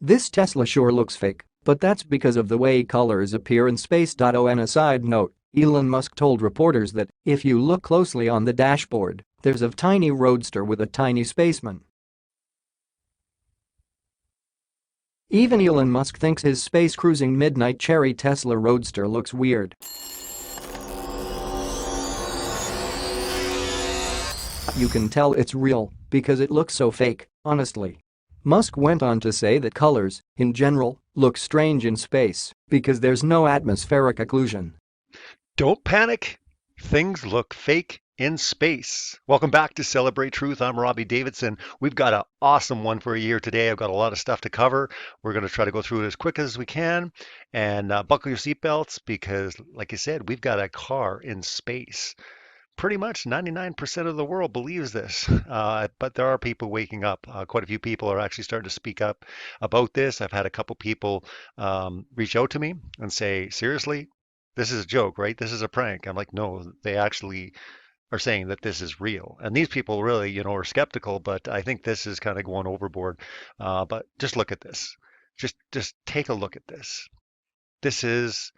This Tesla sure looks fake, but that's because of the way colors appear in space. On a side note, Elon Musk told reporters that if you look closely on the dashboard, there's a tiny roadster with a tiny spaceman. Even Elon Musk thinks his space-cruising midnight cherry Tesla Roadster looks weird. You can tell it's real because it looks so fake, honestly. Musk went on to say that colors, in general, look strange in space because there's no atmospheric occlusion. Don't panic. Things look fake in space. Welcome back to Celebrate Truth. I'm Robbie Davidson. We've got an awesome one for you here today. I've got a lot of stuff to cover. We're going to try to go through it as quick as we can and buckle your seatbelts because, like I said, we've got a car in space. Pretty much 99% of the world believes this, but there are people waking up. Quite a few people are actually starting to speak up about this. I've had a couple people reach out to me and say, seriously, this is a joke, right? This is a prank. I'm like, no, they actually are saying that this is real. And these people really, are skeptical, but I think this is kind of going overboard. But just look at this. Just take a look at this. This is,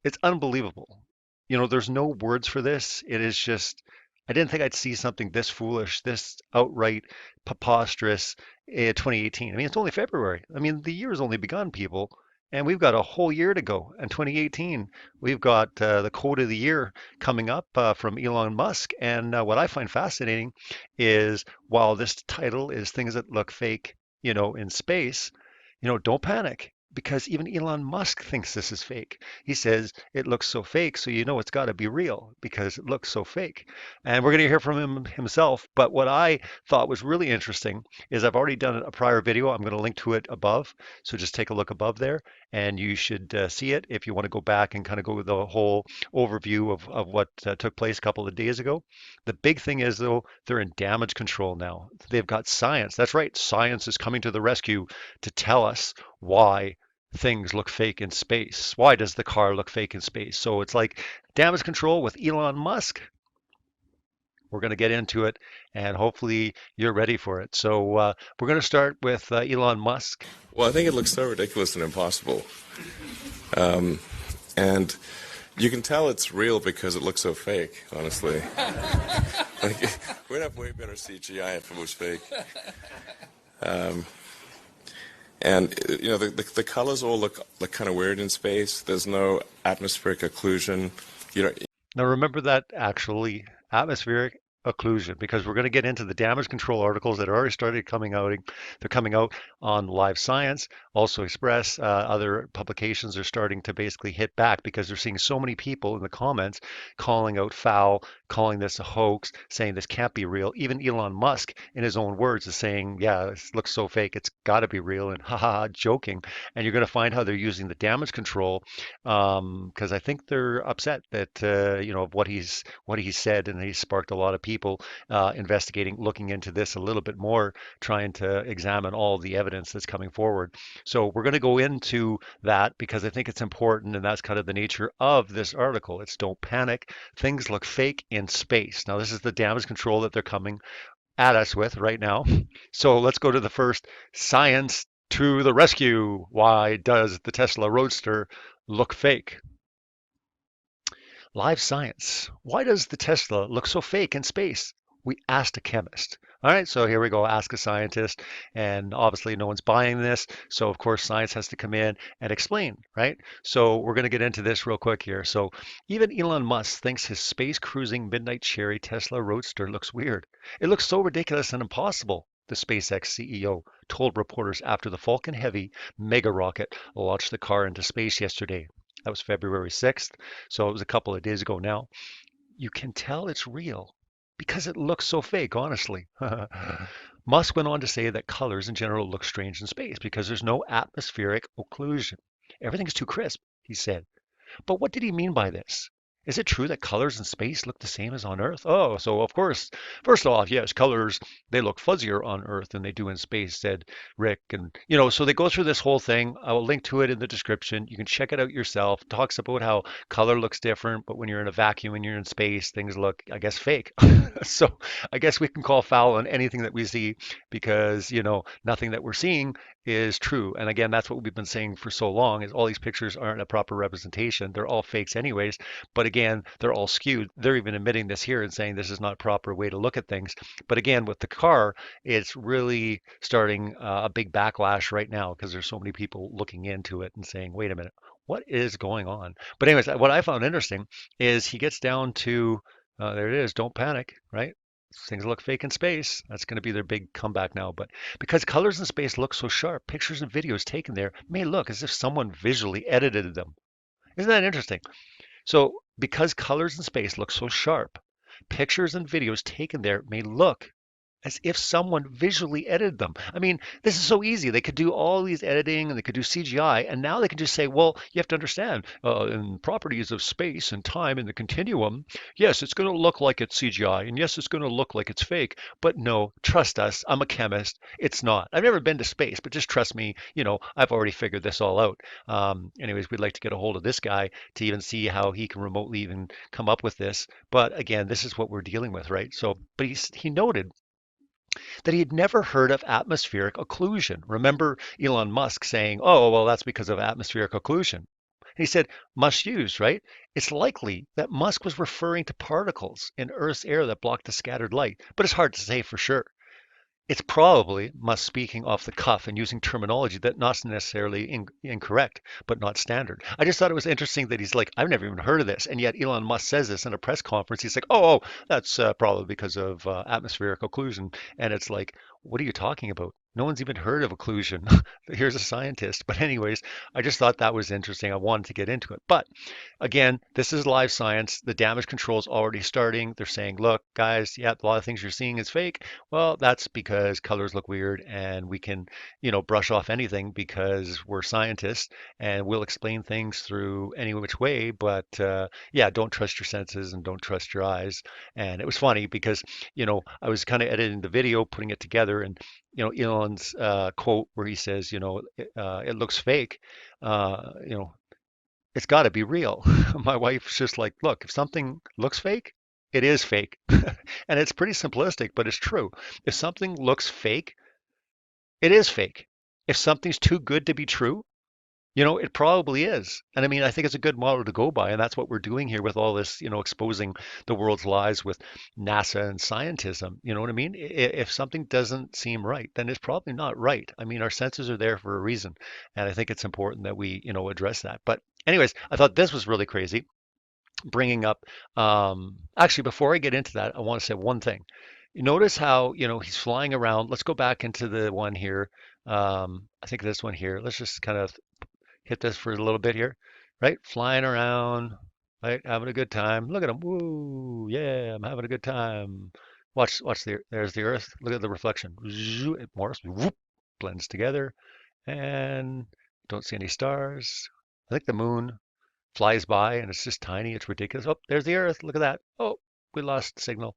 it's unbelievable. There's no words for this. It is just, I didn't think I'd see something this foolish, this outright preposterous in 2018. I mean, it's only February. I mean, the year has only begun, people, and we've got a whole year to go. In 2018, we've got the quote of the year coming up from Elon Musk. And what I find fascinating is while this title is things that look fake, in space, don't panic because even Elon Musk thinks this is fake. He says it looks so fake, so it's got to be real because it looks so fake. And we're going to hear from him himself. But what I thought was really interesting is I've already done a prior video. I'm going to link to it above. So just take a look above there and you should see it if you want to go back and kind of go with the whole overview of what took place a couple of days ago. The big thing is, though, they're in damage control now. They've got science. That's right. Science is coming to the rescue to tell us why things look fake in space. Why does the car look fake in space? So it's like damage control with Elon Musk. We're going to get into it and hopefully you're ready for it. So we're going to start with Elon Musk. Well, I think it looks so ridiculous and impossible. And you can tell it's real because it looks so fake, honestly. Like, we'd have way better CGI if it was fake. And the colors all look kind of weird in space. There's no atmospheric occlusion. Now remember that actually atmospheric occlusion because we're going to get into the damage control articles that are already started coming out. They're coming out on Live Science, also Express. Other publications are starting to basically hit back because they're seeing so many people in the comments calling out foul, calling this a hoax, saying this can't be real. Even Elon Musk, in his own words, is saying, yeah, this looks so fake, it's got to be real, and haha, joking. And you're going to find how they're using the damage control because I think they're upset that of what he's said, and he sparked a lot of people investigating, looking into this a little bit more, trying to examine all the evidence that's coming forward. So we're going to go into that because I think it's important, and that's kind of the nature of this article. It's don't panic. Things look fake in space. Now, this is the damage control that they're coming at us with right now. So let's go to the first science to the rescue. Why does the Tesla Roadster look fake? Live Science. Why does the Tesla look so fake in space? We asked a chemist. All right, so here we go, ask a scientist, and obviously no one's buying this, so of course science has to come in and explain, right? So we're going to get into this real quick here. So even Elon Musk thinks his space cruising midnight cherry Tesla Roadster looks weird. It looks so ridiculous and impossible, the SpaceX CEO told reporters after the Falcon Heavy mega rocket launched the car into space yesterday. That was February 6th, so it was a couple of days ago now. You can tell it's real because it looks so fake, honestly. Musk went on to say that colors in general look strange in space because there's no atmospheric occlusion. Everything's too crisp, he said. But what did he mean by this? Is it true that colors in space look the same as on Earth? Oh, so of course, first off, yes, colors, they look fuzzier on Earth than they do in space, said Rick. And, so they go through this whole thing. I will link to it in the description. You can check it out yourself. It talks about how color looks different, but when you're in a vacuum and you're in space, things look, I guess, fake. So I guess we can call foul on anything that we see because, nothing that we're seeing is true. And again, that's what we've been saying for so long is all these pictures aren't a proper representation. They're all fakes anyways. But again, they're all skewed. They're even admitting this here and saying this is not a proper way to look at things. But again, with the car, it's really starting a big backlash right now because there's so many people looking into it and saying, wait a minute, what is going on? But anyways, what I found interesting is he gets down to there it is, don't panic, right? Things look fake in space. That's going to be their big comeback now. But because colors in space look so sharp, pictures and videos taken there may look as if someone visually edited them. Isn't that interesting? So, because colors in space look so sharp, pictures and videos taken there may look as if someone visually edited them. I mean, this is so easy. They could do all these editing and they could do CGI, and now they can just say, well, you have to understand, in properties of space and time in the continuum, yes, it's going to look like it's CGI, and yes, it's going to look like it's fake, but no, trust us, I'm a chemist, it's not. I've never been to space, but just trust me, I've already figured this all out. Anyways, we'd like to get a hold of this guy to even see how he can remotely even come up with this. But again, this is what we're dealing with, right? So, but he noted that he had never heard of atmospheric occlusion. Remember Elon Musk saying, oh, well, that's because of atmospheric occlusion. He said, must use, right? It's likely that Musk was referring to particles in Earth's air that block the scattered light, but it's hard to say for sure. It's probably Musk speaking off the cuff and using terminology that not necessarily incorrect, but not standard. I just thought it was interesting that he's like, I've never even heard of this, and yet Elon Musk says this in a press conference. He's like, that's probably because of atmospheric occlusion, and it's like, what are you talking about? No one's even heard of occlusion. Here's a scientist. But anyways, I just thought that was interesting. I wanted to get into it. But again, this is live science. The damage control is already starting. They're saying, look, guys, yeah, a lot of things you're seeing is fake. Well, that's because colors look weird and we can, brush off anything because we're scientists and we'll explain things through any which way. But yeah, don't trust your senses and don't trust your eyes. And it was funny because, I was kind of editing the video, putting it together, and Elon's quote where he says, it looks fake, it's got to be real. My wife's just like, look, if something looks fake, it is fake. And it's pretty simplistic, but it's true. If something looks fake, it is fake. If something's too good to be true, it probably is. And I mean, I think it's a good model to go by. And that's what we're doing here with all this, exposing the world's lies with NASA and scientism. You know what I mean? If something doesn't seem right, then it's probably not right. I mean, our senses are there for a reason. And I think it's important that we, address that. But anyways, I thought this was really crazy bringing up, actually, before I get into that, I want to say one thing. You notice how, he's flying around. Let's go back into the one here. I think this one here. Let's just kind of hit this for a little bit here, right? Flying around, right? Having a good time. Look at him. Woo, yeah, I'm having a good time. Watch there's the Earth. Look at the reflection. It morphs, whoop, blends together, and don't see any stars. I think the moon flies by and it's just tiny. It's ridiculous. Oh, there's the Earth. Look at that. Oh, we lost signal.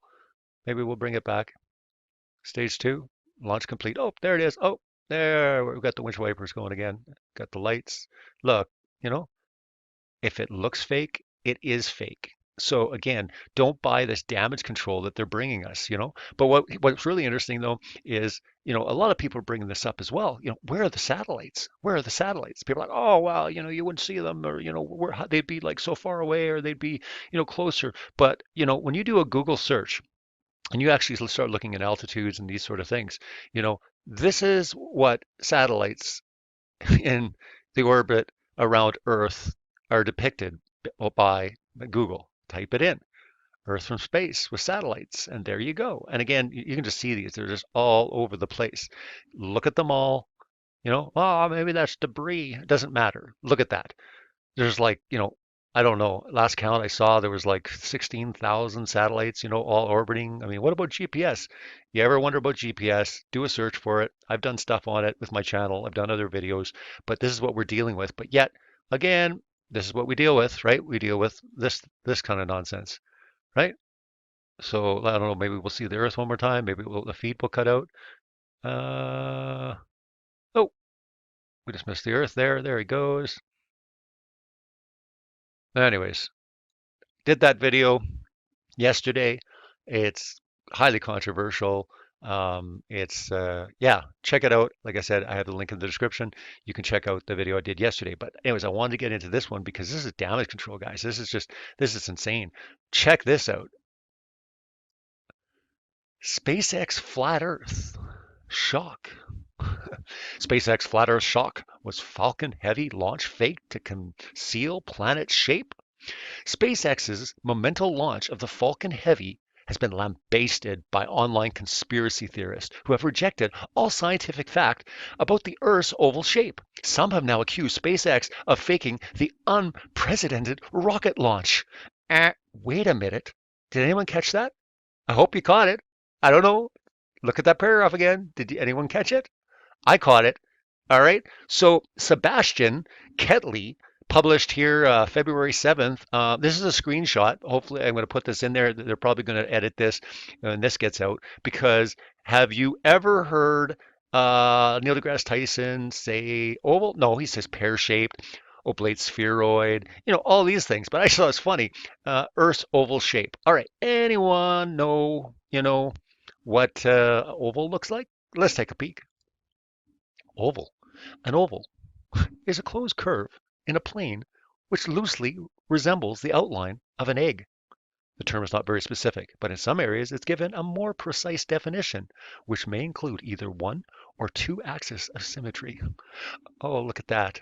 Maybe we'll bring it back. Stage 2, launch complete. Oh, there it is. Oh, there, we've got the windshield wipers going again. Got the lights. Look, if it looks fake, it is fake. So again, don't buy this damage control that they're bringing us. But what's really interesting though is, a lot of people are bringing this up as well. Where are the satellites? Where are the satellites? People are like, oh, well, you wouldn't see them, or they'd be like so far away, or they'd be, closer. But when you do a Google search and you actually start looking at altitudes and these sort of things, this is what satellites in the orbit around Earth are depicted by Google. Type it in, Earth from space with satellites, and there you go. And again, you can just see these. They're just all over the place. Look at them all. Oh, maybe that's debris. It doesn't matter. Look at that. There's like, I don't know. Last count I saw, there was like 16,000 satellites, all orbiting. I mean, what about GPS? You ever wonder about GPS? Do a search for it. I've done stuff on it with my channel. I've done other videos, but this is what we're dealing with. But yet, again, this is what we deal with, right? We deal with this kind of nonsense, right? So I don't know. Maybe we'll see the Earth one more time. Maybe the feed will cut out. Oh, we just missed the Earth there. There he goes. Anyways, did that video yesterday. It's highly controversial. Yeah, check it out. Like I said, I have the link in the description. You can check out the video I did yesterday. But anyways, I wanted to get into this one because this is damage control, guys. This is insane. Check this out. SpaceX flat Earth shock. SpaceX flat Earth shock. Was Falcon Heavy launch fake to conceal planet shape? SpaceX's momental launch of the Falcon Heavy has been lambasted by online conspiracy theorists who have rejected all scientific fact about the Earth's oval shape. Some have now accused SpaceX of faking the unprecedented rocket launch. Wait a minute. Did anyone catch that? I hope you caught it. I don't know. Look at that paragraph again. Did anyone catch it? I caught it. All right. So Sebastian Ketley published here February 7th. This is a screenshot. Hopefully, I'm going to put this in there. They're probably going to edit this when this gets out. Because have you ever heard Neil deGrasse Tyson say oval? No, he says pear-shaped, oblate spheroid, all these things. But I thought it's funny. Earth's oval shape. All right. Anyone know, what oval looks like? Let's take a peek. Oval. An oval is a closed curve in a plane which loosely resembles the outline of an egg. The term is not very specific, but in some areas it's given a more precise definition, which may include either one or two axes of symmetry. Oh, look at that.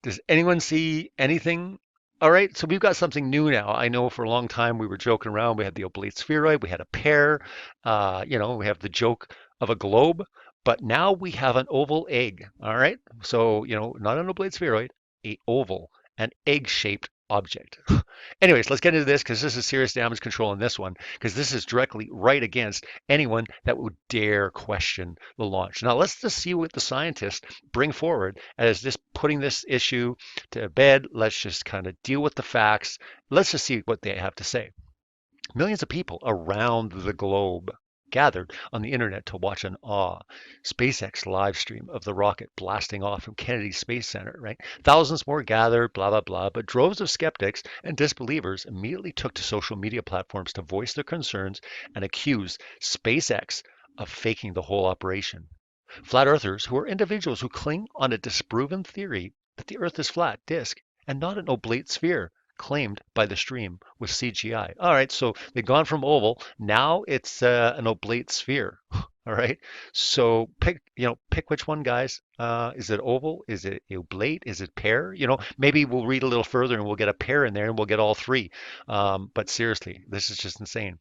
Does anyone see anything? All right, so we've got something new now. I know for a long time we were joking around. We had the oblate spheroid, we had a pear, we have the joke of a globe, but now we have an oval egg. All right, so not an oblate spheroid, a oval, an egg-shaped object. Anyways, let's get into this because this is serious damage control in this one because this is directly right against anyone that would dare question the launch. Now let's just see what the scientists bring forward as just putting this issue to bed. Let's just kind of deal with the facts. Let's just see what they have to say. Millions of people around the globe gathered on the internet to watch an SpaceX live stream of the rocket blasting off from Kennedy Space Center, right? Thousands more gathered, blah, blah, blah. But droves of skeptics and disbelievers immediately took to social media platforms to voice their concerns and accuse SpaceX of faking the whole operation. Flat earthers, who are individuals who cling on a disproven theory that the Earth is flat disk and not an oblate sphere, claimed by the stream was CGI. All right, so they've gone from oval. Now it's an oblate sphere. All right, so pick which one, guys. Is it oval? Is it oblate? Is it pear? Maybe we'll read a little further and we'll get a pear in there and we'll get all three. But seriously, this is just insane.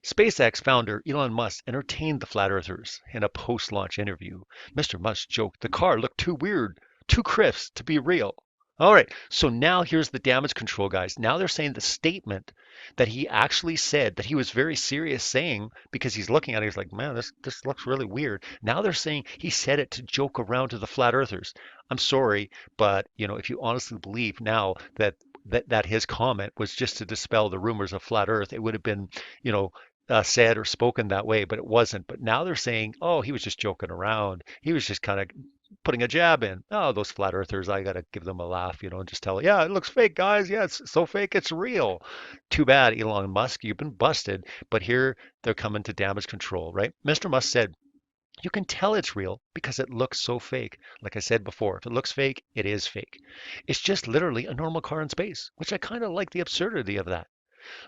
SpaceX founder Elon Musk entertained the flat earthers in a post-launch interview. Mr. Musk joked the car looked too weird, too crisp to be real. All right, so now here's the damage control, guys. Now they're saying the statement that he actually said that he was very serious saying because he's looking at it, he's like, man, this looks really weird. Now they're saying he said it to joke around to the flat earthers. I'm sorry, but if you honestly believe now that his comment was just to dispel the rumors of flat Earth, it would have been, said or spoken that way, but it wasn't. But now they're saying, oh, he was just joking around. He was just kind of putting a jab in. Oh, those flat earthers, I got to give them a laugh, and just tell, yeah, it looks fake, guys. Yeah, it's so fake, it's real. Too bad, Elon Musk, you've been busted. But here they're coming to damage control, right? Mr. Musk said, you can tell it's real because it looks so fake. Like I said before, if it looks fake, it is fake. It's just literally a normal car in space, which I kind of like the absurdity of that.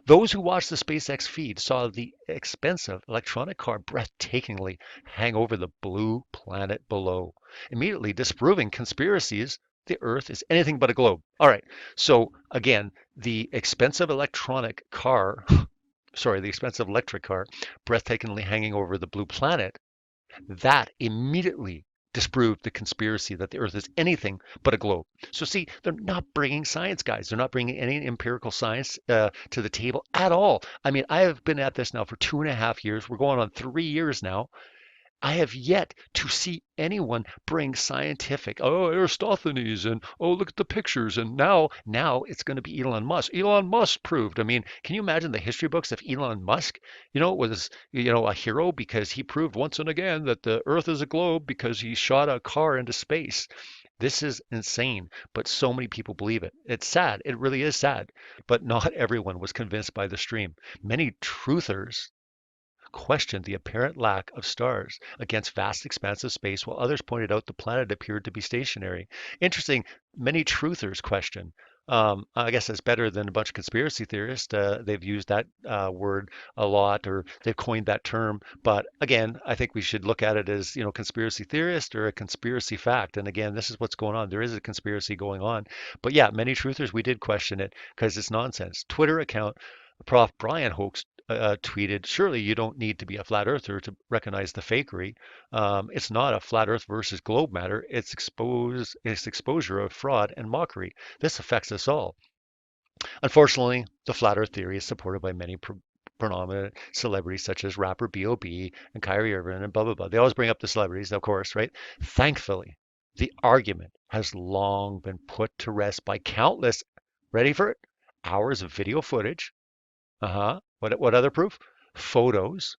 Those who watched the SpaceX feed saw the expensive electronic car breathtakingly hang over the blue planet below, immediately disproving conspiracies the Earth is anything but a globe. All right, so again, the expensive electric car, breathtakingly hanging over the blue planet, that immediately disproved the conspiracy that the Earth is anything but a globe. So see, they're not bringing science, guys. They're not bringing any empirical science to the table at all. I mean, I have been at this now for 2.5 years. We're going on 3 years now. I have yet to see anyone bring scientific, oh, Aristophanes, and oh, look at the pictures, and now it's going to be Elon Musk. Elon Musk proved. I mean, can you imagine the history books if Elon Musk, was, a hero because he proved once and again that the Earth is a globe because he shot a car into space. This is insane, but so many people believe it. It's sad. It really is sad. But not everyone was convinced by the stream. Many truthers questioned the apparent lack of stars against vast expanse of space, while others pointed out the planet appeared to be stationary. Interesting, many truthers question. I guess that's better than a bunch of conspiracy theorists. They've used that word a lot, or they've coined that term. But again, I think we should look at it as, conspiracy theorist or a conspiracy fact. And again, this is what's going on. There is a conspiracy going on. But yeah, many truthers, we did question it because it's nonsense. Twitter account, Prof. Brian Hoax tweeted, surely you don't need to be a flat earther to recognize the fakery. It's not a flat earth versus globe matter. It's exposure of fraud and mockery. This affects us all. Unfortunately, the flat earth theory is supported by many prominent celebrities such as rapper B.O.B. and Kyrie Irving and blah, blah, blah. They always bring up the celebrities, of course, right? Thankfully, the argument has long been put to rest by countless, ready for it, hours of video footage. What other proof? Photos.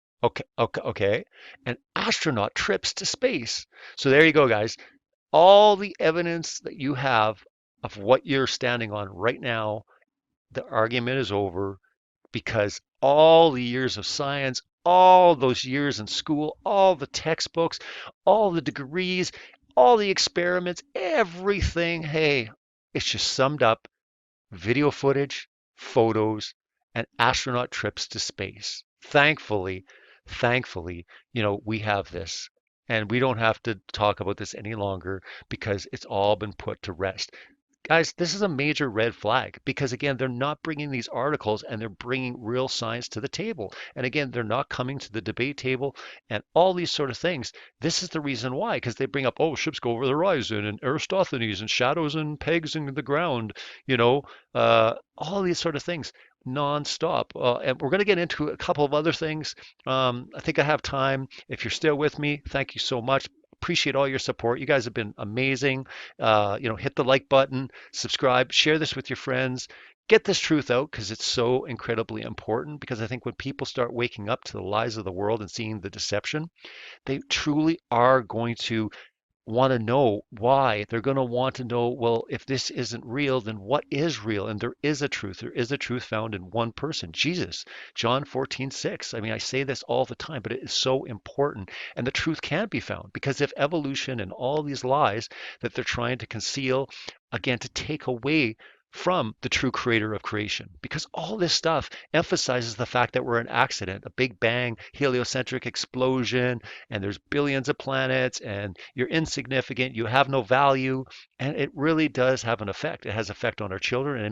Okay. And astronaut trips to space. So there you go, guys. All the evidence that you have of what you're standing on right now, the argument is over because all the years of science, all those years in school, all the textbooks, all the degrees, all the experiments, everything, hey, it's just summed up video footage, photos, and astronaut trips to space. Thankfully, we have this. And we don't have to talk about this any longer because it's all been put to rest. Guys, this is a major red flag because, again, they're not bringing these articles and they're bringing real science to the table. And again, they're not coming to the debate table and all these sort of things. This is the reason why, because they bring up, oh, ships go over the horizon and Eratosthenes and shadows and pegs in the ground, all these sort of things nonstop. And we're going to get into a couple of other things. I think I have time. If you're still with me, thank you so much. Appreciate all your support. You guys have been amazing. Hit the like button, subscribe, share this with your friends. Get this truth out because it's so incredibly important. Because I think when people start waking up to the lies of the world and seeing the deception, they truly are going to want to know why. They're going to want to know, well, if this isn't real, then what is real? And there is a truth. There is a truth found in one person, Jesus. John 14:6. I mean, I say this all the time, but it is so important. And the truth can be found because if evolution and all these lies that they're trying to conceal, again, to take away from the true creator of creation, because all this stuff emphasizes the fact that we're an accident, a big bang, heliocentric explosion, and there's billions of planets, and you're insignificant, you have no value, and it really does have an effect. It has effect on our children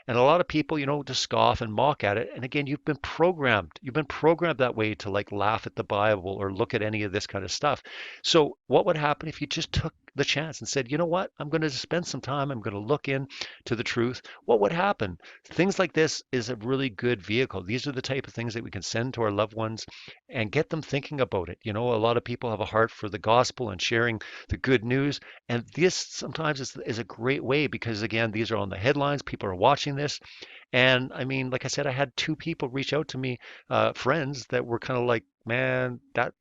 and a lot of people, just scoff and mock at it. And again, you've been programmed. You've been programmed that way to like laugh at the Bible or look at any of this kind of stuff. So what would happen if you just took the chance and said, you know what, I'm going to spend some time, I'm going to look into the truth? What would happen? Things like this is a really good vehicle. These are the type of things that we can send to our loved ones and get them thinking about it. A lot of people have a heart for the gospel and sharing the good news. And this sometimes is a great way because, again, these are on the headlines. People are watching this. And I mean, like I said, I had two people reach out to me, friends that were kind of like, man, that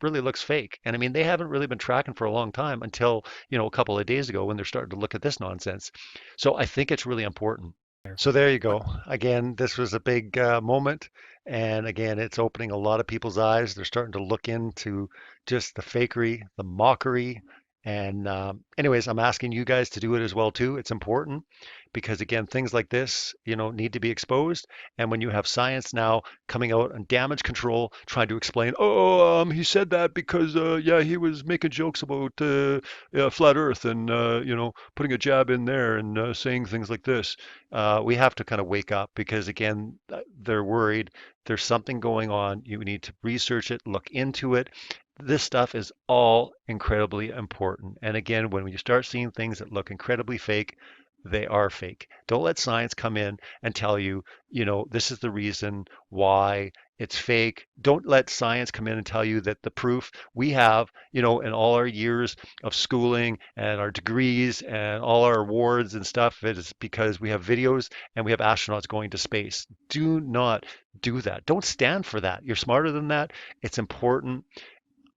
really looks fake. And I mean, they haven't really been tracking for a long time until, a couple of days ago when they're starting to look at this nonsense. So I think it's really important. So there you go. Again, this was a big moment. And again, it's opening a lot of people's eyes. They're starting to look into just the fakery, the mockery. And anyways, I'm asking you guys to do it as well too. It's important because again, things like this, need to be exposed. And when you have science now coming out on damage control, trying to explain, he said that because he was making jokes about flat Earth and putting a jab in there and saying things like this. We have to kind of wake up because again, they're worried. There's something going on. You need to research it, look into it. This stuff is all incredibly important. And again, when you start seeing things that look incredibly fake, they are fake. Don't let science come in and tell you, this is the reason why it's fake. Don't let science come in and tell you that the proof we have, in all our years of schooling and our degrees and all our awards and stuff, it is because we have videos and we have astronauts going to space. Do not do that. Don't stand for that. You're smarter than that. It's important.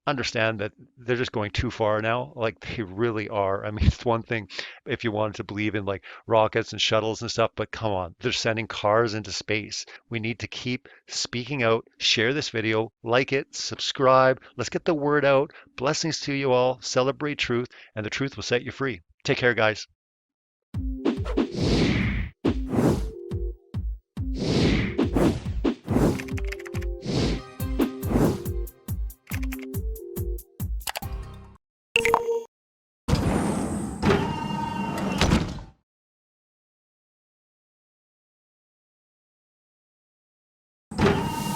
understand that they're just going too far now. Like they really are. I mean, it's one thing if you wanted to believe in like rockets and shuttles and stuff, but come on, they're sending cars into space. We need to keep speaking out, share this video, like it, subscribe. Let's get the word out. Blessings to you all. Celebrate truth, and the truth will set you free. Take care, guys.